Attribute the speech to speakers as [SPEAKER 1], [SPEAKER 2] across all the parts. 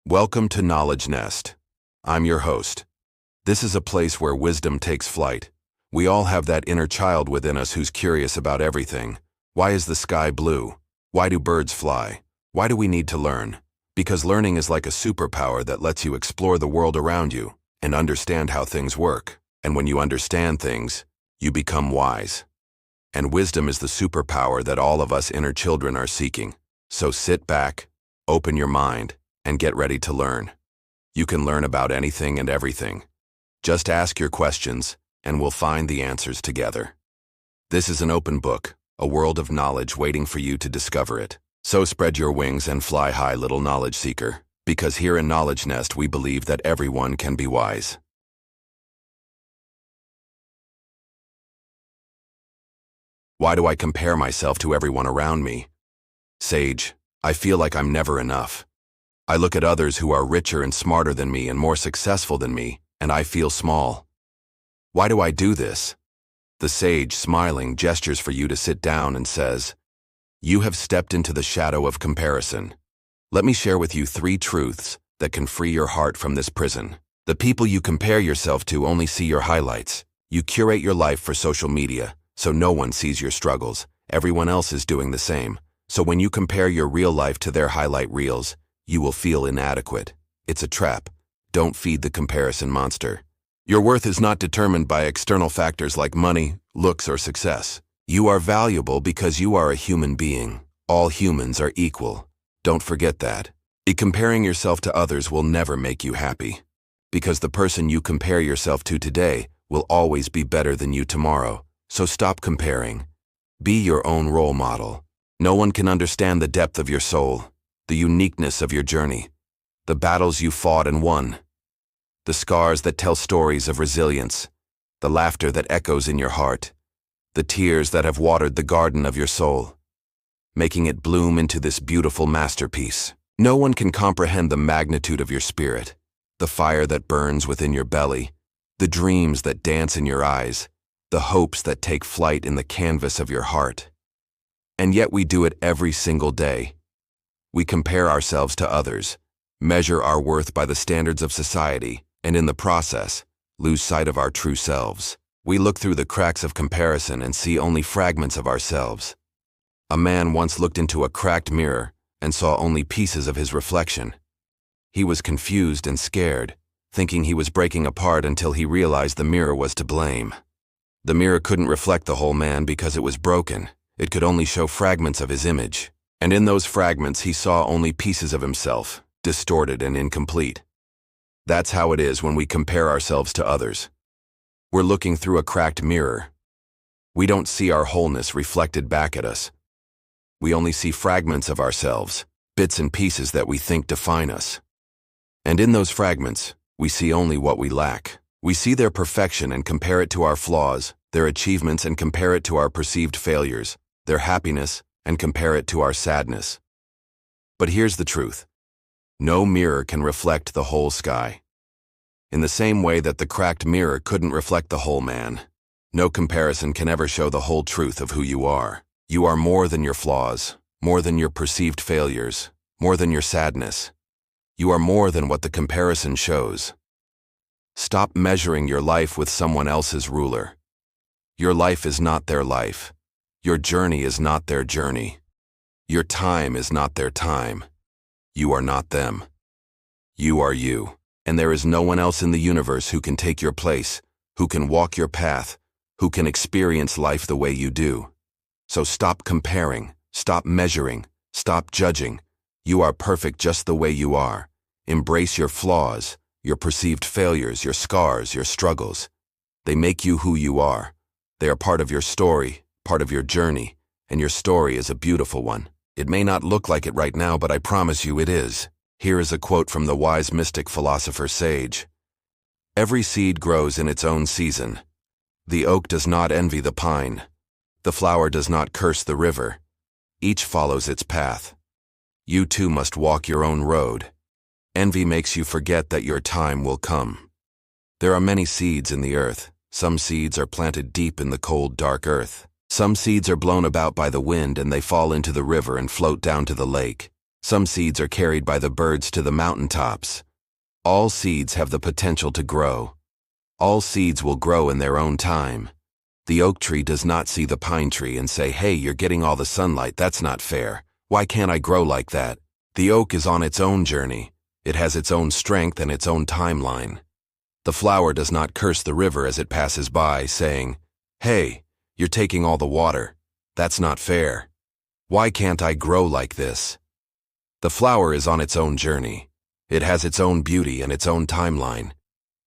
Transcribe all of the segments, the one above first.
[SPEAKER 1] Welcome to KnowledgeNest. I'm your host. This is a place where wisdom takes flight. We all have that inner child within us who's curious about everything. Why is the sky blue? Why do birds fly? Why do we need to learn? Because learning is like a superpower that lets you explore the world around you and understand how things work. And when you understand things, you become wise. And wisdom is the superpower that all of us inner children are seeking. So sit back, open your mind, and get ready to learn. You can learn about anything and everything. Just ask your questions, and we'll find the answers together. This is an open book, a world of knowledge waiting for you to discover it. So spread your wings and fly high, little knowledge seeker, because here in KnowledgeNest we believe that everyone can be wise. Why do I compare myself to everyone around me? Sage, I feel like I'm never enough. I look at others who are richer and smarter than me and more successful than me, and I feel small. Why do I do this? The sage, smiling, gestures for you to sit down and says, "You have stepped into the shadow of comparison. Let me share with you 3 truths that can free your heart from this prison. The people you compare yourself to only see your highlights. You curate your life for social media, so no one sees your struggles. Everyone else is doing the same. So when you compare your real life to their highlight reels, you will feel inadequate. It's a trap. Don't feed the comparison monster. Your worth is not determined by external factors like money, looks, or success. You are valuable because you are a human being. All humans are equal. Don't forget that. Comparing yourself to others will never make you happy, because the person you compare yourself to today will always be better than you tomorrow. So stop comparing. Be your own role model. No one can understand the depth of your soul, the uniqueness of your journey, the battles you fought and won, the scars that tell stories of resilience, the laughter that echoes in your heart, the tears that have watered the garden of your soul, making it bloom into this beautiful masterpiece. No one can comprehend the magnitude of your spirit, the fire that burns within your belly, the dreams that dance in your eyes, the hopes that take flight in the canvas of your heart. And yet we do it every single day. We compare ourselves to others, measure our worth by the standards of society, and in the process, lose sight of our true selves. We look through the cracks of comparison and see only fragments of ourselves. A man once looked into a cracked mirror and saw only pieces of his reflection. He was confused and scared, thinking he was breaking apart until he realized the mirror was to blame. The mirror couldn't reflect the whole man because it was broken. It could only show fragments of his image. And in those fragments he saw only pieces of himself, distorted and incomplete. That's how it is when we compare ourselves to others. We're looking through a cracked mirror. We don't see our wholeness reflected back at us. We only see fragments of ourselves, bits and pieces that we think define us. And in those fragments, we see only what we lack. We see their perfection and compare it to our flaws, their achievements and compare it to our perceived failures, their happiness and compare it to our sadness. But here's the truth. No mirror can reflect the whole sky. In the same way that the cracked mirror couldn't reflect the whole man, no comparison can ever show the whole truth of who you are. You are more than your flaws, more than your perceived failures, more than your sadness. You are more than what the comparison shows. Stop measuring your life with someone else's ruler. Your life is not their life. Your journey is not their journey. Your time is not their time. You are not them. You are you, and there is no one else in the universe who can take your place, who can walk your path, who can experience life the way you do. So stop comparing, stop measuring, stop judging. You are perfect just the way you are. Embrace your flaws, your perceived failures, your scars, your struggles. They make you who you are. They are part of your story, part of your journey, and your story is a beautiful one. It may not look like it right now, but I promise you it is. Here is a quote from the wise mystic philosopher Sage. "Every seed grows in its own season. The oak does not envy the pine. The flower does not curse the river. Each follows its path. You too must walk your own road. Envy makes you forget that your time will come. There are many seeds in the earth. Some seeds are planted deep in the cold, dark earth. Some seeds are blown about by the wind and they fall into the river and float down to the lake. Some seeds are carried by the birds to the mountaintops. All seeds have the potential to grow. All seeds will grow in their own time. The oak tree does not see the pine tree and say, "Hey, you're getting all the sunlight, that's not fair. Why can't I grow like that?" The oak is on its own journey. It has its own strength and its own timeline. The flower does not curse the river as it passes by, saying, "Hey, you're taking all the water. That's not fair. Why can't I grow like this?" The flower is on its own journey. It has its own beauty and its own timeline.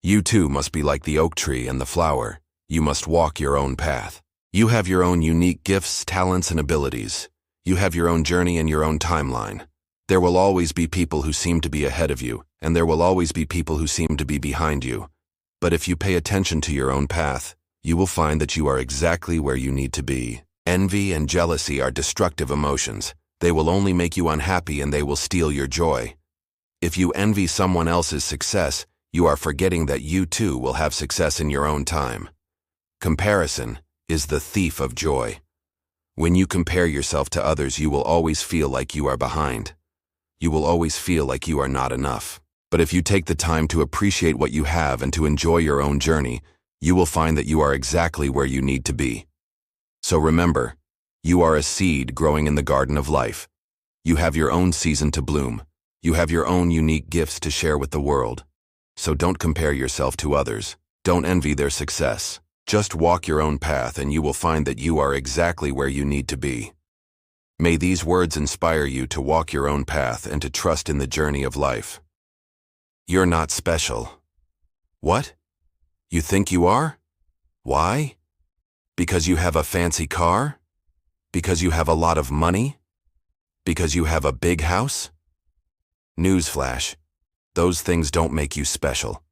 [SPEAKER 1] You too must be like the oak tree and the flower. You must walk your own path. You have your own unique gifts, talents, and abilities. You have your own journey and your own timeline. There will always be people who seem to be ahead of you, and there will always be people who seem to be behind you. But if you pay attention to your own path, you will find that you are exactly where you need to be. Envy and jealousy are destructive emotions. They will only make you unhappy and they will steal your joy. If you envy someone else's success, you are forgetting that you too will have success in your own time. Comparison is the thief of joy. When you compare yourself to others, you will always feel like you are behind. You will always feel like you are not enough. But if you take the time to appreciate what you have and to enjoy your own journey, you will find that you are exactly where you need to be. So remember, you are a seed growing in the garden of life. You have your own season to bloom. You have your own unique gifts to share with the world. So don't compare yourself to others. Don't envy their success. Just walk your own path and you will find that you are exactly where you need to be. May these words inspire you to walk your own path and to trust in the journey of life. You're not special. What? You think you are? Why? Because you have a fancy car? Because you have a lot of money? Because you have a big house? Newsflash. Those things don't make you special.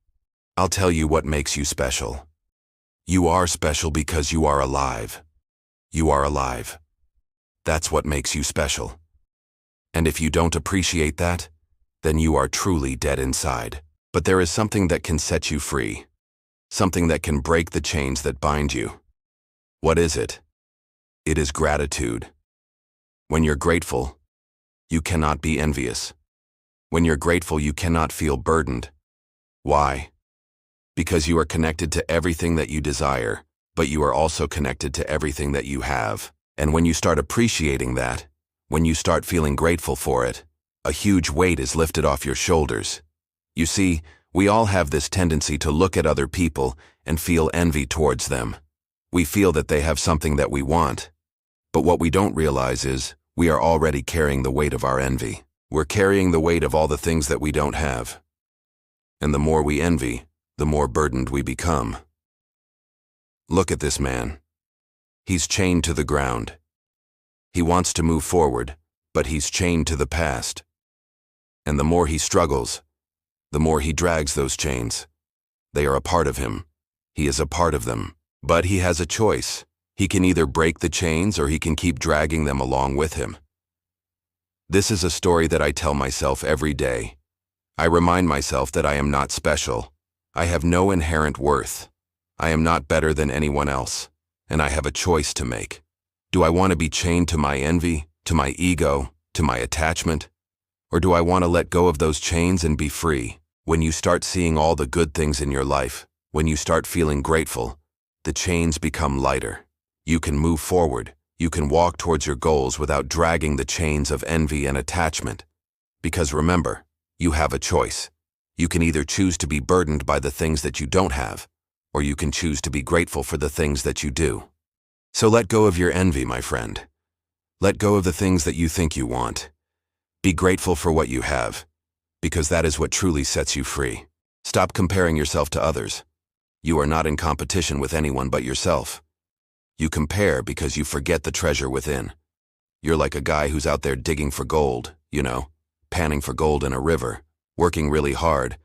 [SPEAKER 1] I'll tell you what makes you special. You are special because you are alive. You are alive. That's what makes you special. And if you don't appreciate that, then you are truly dead inside. But there is something that can set you free. Something that can break the chains that bind you. What is it? It is gratitude. When you're grateful, you cannot be envious. When you're grateful, you cannot feel burdened. Why? Because you are connected to everything that you desire, but you are also connected to everything that you have. And when you start appreciating that, when you start feeling grateful for it, a huge weight is lifted off your shoulders. You see, we all have this tendency to look at other people and feel envy towards them. We feel that they have something that we want. But what we don't realize is, we are already carrying the weight of our envy. We're carrying the weight of all the things that we don't have. And the more we envy, the more burdened we become. Look at this man. He's chained to the ground. He wants to move forward, but he's chained to the past. And the more he struggles, the more he drags those chains. They are a part of him. He is a part of them. But he has a choice. He can either break the chains or he can keep dragging them along with him. This is a story that I tell myself every day. I remind myself that I am not special. I have no inherent worth. I am not better than anyone else, and I have a choice to make. Do I want to be chained to my envy, to my ego, to my attachment? Or do I want to let go of those chains and be free? When you start seeing all the good things in your life, when you start feeling grateful, the chains become lighter. You can move forward. You can walk towards your goals without dragging the chains of envy and attachment. Because remember, you have a choice. You can either choose to be burdened by the things that you don't have, or you can choose to be grateful for the things that you do. So let go of your envy, my friend. Let go of the things that you think you want. Be grateful for what you have, because that is what truly sets you free. Stop comparing yourself to others. You are not in competition with anyone but yourself. You compare because you forget the treasure within. You're like a guy who's out there digging for gold, panning for gold in a river, working really hard,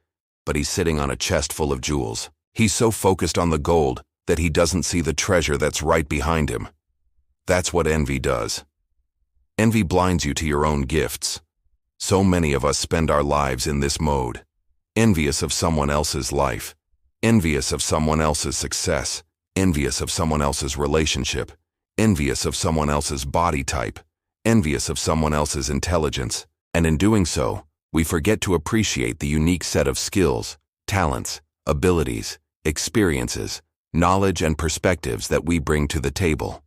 [SPEAKER 1] but he's sitting on a chest full of jewels. He's so focused on the gold that he doesn't see the treasure that's right behind him. That's what envy does. Envy blinds you to your own gifts. So many of us spend our lives in this mode, envious of someone else's life, envious of someone else's success, envious of someone else's relationship, envious of someone else's body type, envious of someone else's intelligence, And in doing so, we forget to appreciate the unique set of skills, talents, abilities, experiences, knowledge, and perspectives that we bring to the table.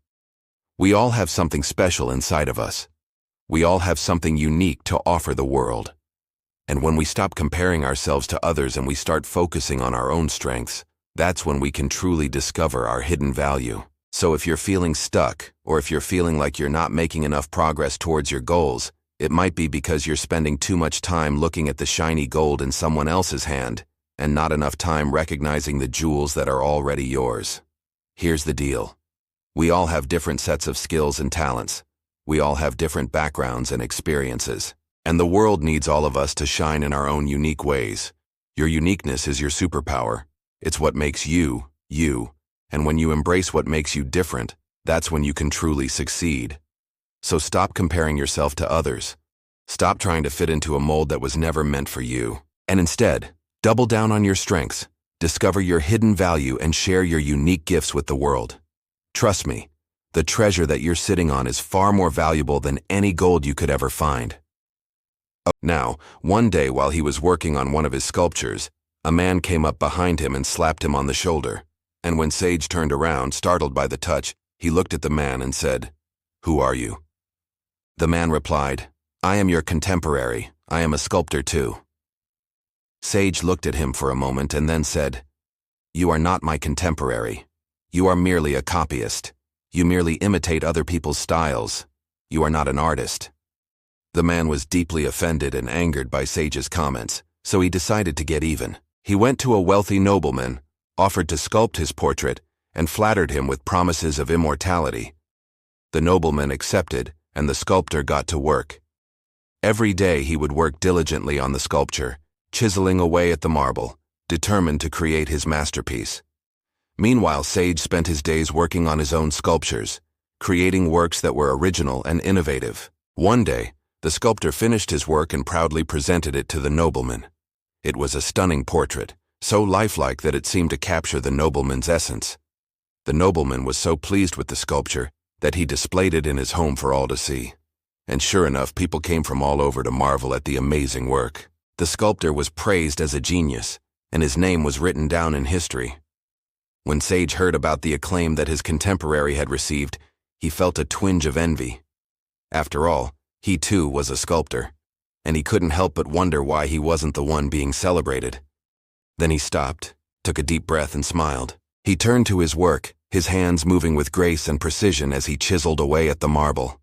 [SPEAKER 1] We all have something special inside of us. We all have something unique to offer the world. And when we stop comparing ourselves to others and we start focusing on our own strengths, that's when we can truly discover our hidden value. So if you're feeling stuck, or if you're feeling like you're not making enough progress towards your goals, it might be because you're spending too much time looking at the shiny gold in someone else's hand, and not enough time recognizing the jewels that are already yours. Here's the deal. We all have different sets of skills and talents. We all have different backgrounds and experiences. And the world needs all of us to shine in our own unique ways. Your uniqueness is your superpower. It's what makes you, you. And when you embrace what makes you different, that's when you can truly succeed. So stop comparing yourself to others. Stop trying to fit into a mold that was never meant for you. And instead, double down on your strengths, discover your hidden value, and share your unique gifts with the world. Trust me, the treasure that you're sitting on is far more valuable than any gold you could ever find. Now, one day while he was working on one of his sculptures, a man came up behind him and slapped him on the shoulder. And when Sage turned around, startled by the touch, he looked at the man and said, "Who are you?" The man replied, "I am your contemporary. I am a sculptor too." Sage looked at him for a moment and then said, "You are not my contemporary. You are merely a copyist. You merely imitate other people's styles. You are not an artist." The man was deeply offended and angered by Sage's comments, so he decided to get even. He went to a wealthy nobleman, offered to sculpt his portrait, and flattered him with promises of immortality. The nobleman accepted, and the sculptor got to work. Every day he would work diligently on the sculpture, chiseling away at the marble, determined to create his masterpiece. Meanwhile, Sage spent his days working on his own sculptures, creating works that were original and innovative. One day, the sculptor finished his work and proudly presented it to the nobleman. It was a stunning portrait, so lifelike that it seemed to capture the nobleman's essence. The nobleman was so pleased with the sculpture that he displayed it in his home for all to see. And sure enough, people came from all over to marvel at the amazing work. The sculptor was praised as a genius, and his name was written down in history. When Sage heard about the acclaim that his contemporary had received, he felt a twinge of envy. After all, he too was a sculptor, and he couldn't help but wonder why he wasn't the one being celebrated. Then he stopped, took a deep breath, and smiled. He turned to his work, his hands moving with grace and precision as he chiseled away at the marble.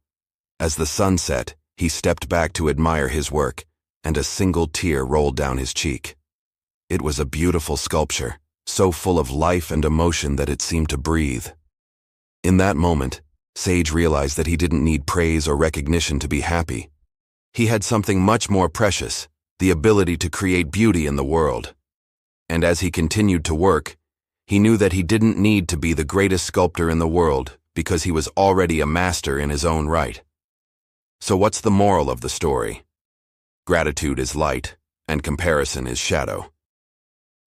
[SPEAKER 1] As the sun set, he stepped back to admire his work, and a single tear rolled down his cheek. It was a beautiful sculpture, so full of life and emotion that it seemed to breathe. In that moment, Sage realized that he didn't need praise or recognition to be happy. He had something much more precious, the ability to create beauty in the world. And as he continued to work, he knew that he didn't need to be the greatest sculptor in the world because he was already a master in his own right. So what's the moral of the story? Gratitude is light, and comparison is shadow.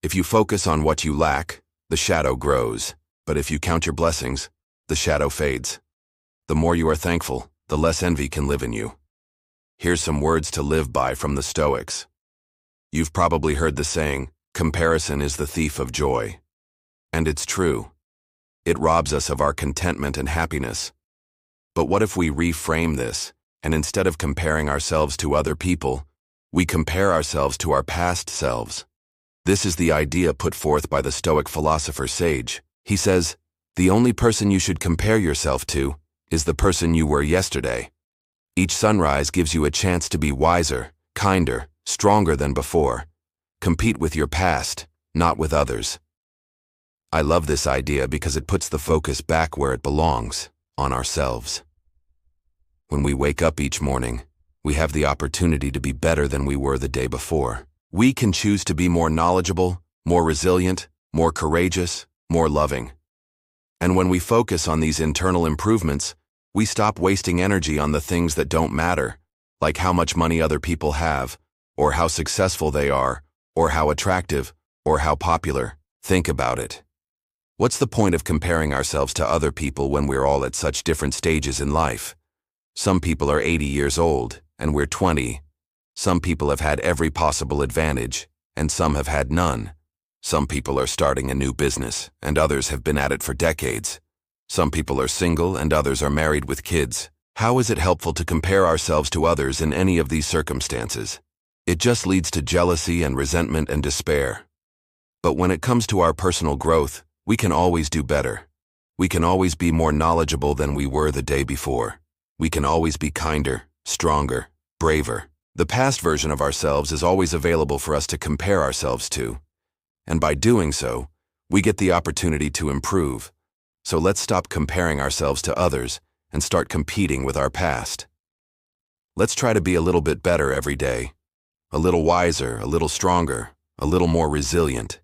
[SPEAKER 1] If you focus on what you lack, the shadow grows. But if you count your blessings, the shadow fades. The more you are thankful, the less envy can live in you. Here's some words to live by from the Stoics. You've probably heard the saying, "Comparison is the thief of joy." And it's true. It robs us of our contentment and happiness. But what if we reframe this, and instead of comparing ourselves to other people, we compare ourselves to our past selves? This is the idea put forth by the Stoic philosopher Sage. He says, the only person you should compare yourself to is the person you were yesterday. Each sunrise gives you a chance to be wiser, kinder, stronger than before. Compete with your past, not with others. I love this idea because it puts the focus back where it belongs, on ourselves. When we wake up each morning, we have the opportunity to be better than we were the day before. We can choose to be more knowledgeable, more resilient, more courageous, more loving. And when we focus on these internal improvements, we stop wasting energy on the things that don't matter, like how much money other people have, or how successful they are, or how attractive, or how popular. Think about it. What's the point of comparing ourselves to other people when we're all at such different stages in life? Some people are 80 years old, and we're 20, Some people have had every possible advantage, and some have had none. Some people are starting a new business, and others have been at it for decades. Some people are single, and others are married with kids. How is it helpful to compare ourselves to others in any of these circumstances? It just leads to jealousy and resentment and despair. But when it comes to our personal growth, we can always do better. We can always be more knowledgeable than we were the day before. We can always be kinder, stronger, braver. The past version of ourselves is always available for us to compare ourselves to. And by doing so, we get the opportunity to improve. So let's stop comparing ourselves to others and start competing with our past. Let's try to be a little bit better every day. A little wiser, a little stronger, a little more resilient.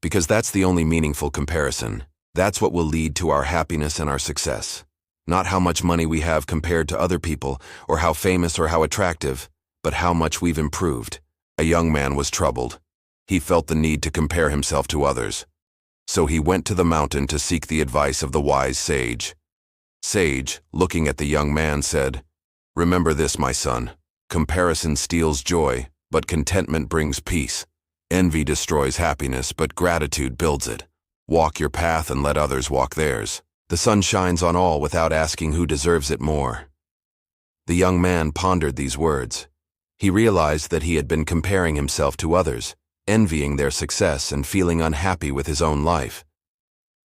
[SPEAKER 1] Because that's the only meaningful comparison. That's what will lead to our happiness and our success. Not how much money we have compared to other people, or how famous or how attractive, but how much we've improved. A young man was troubled. He felt the need to compare himself to others. So he went to the mountain to seek the advice of the wise sage. Sage, looking at the young man, said, "Remember this, my son. Comparison steals joy, but contentment brings peace. Envy destroys happiness, but gratitude builds it. Walk your path and let others walk theirs. The sun shines on all without asking who deserves it more." The young man pondered these words. He realized that he had been comparing himself to others, envying their success and feeling unhappy with his own life.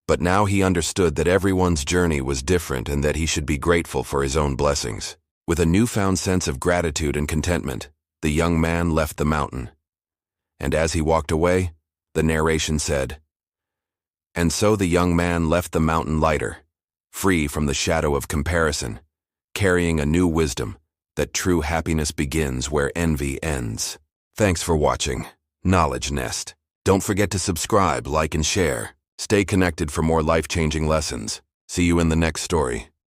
[SPEAKER 1] But now he understood that everyone's journey was different and that he should be grateful for his own blessings. With a newfound sense of gratitude and contentment, the young man left the mountain. And as he walked away, the narration said, "And so the young man left the mountain lighter, free from the shadow of comparison, carrying a new wisdom that true happiness begins where envy ends." Thanks for watching Knowledge Nest. Don't forget to subscribe, like, and share. Stay connected for more life-changing lessons. See you in the next story.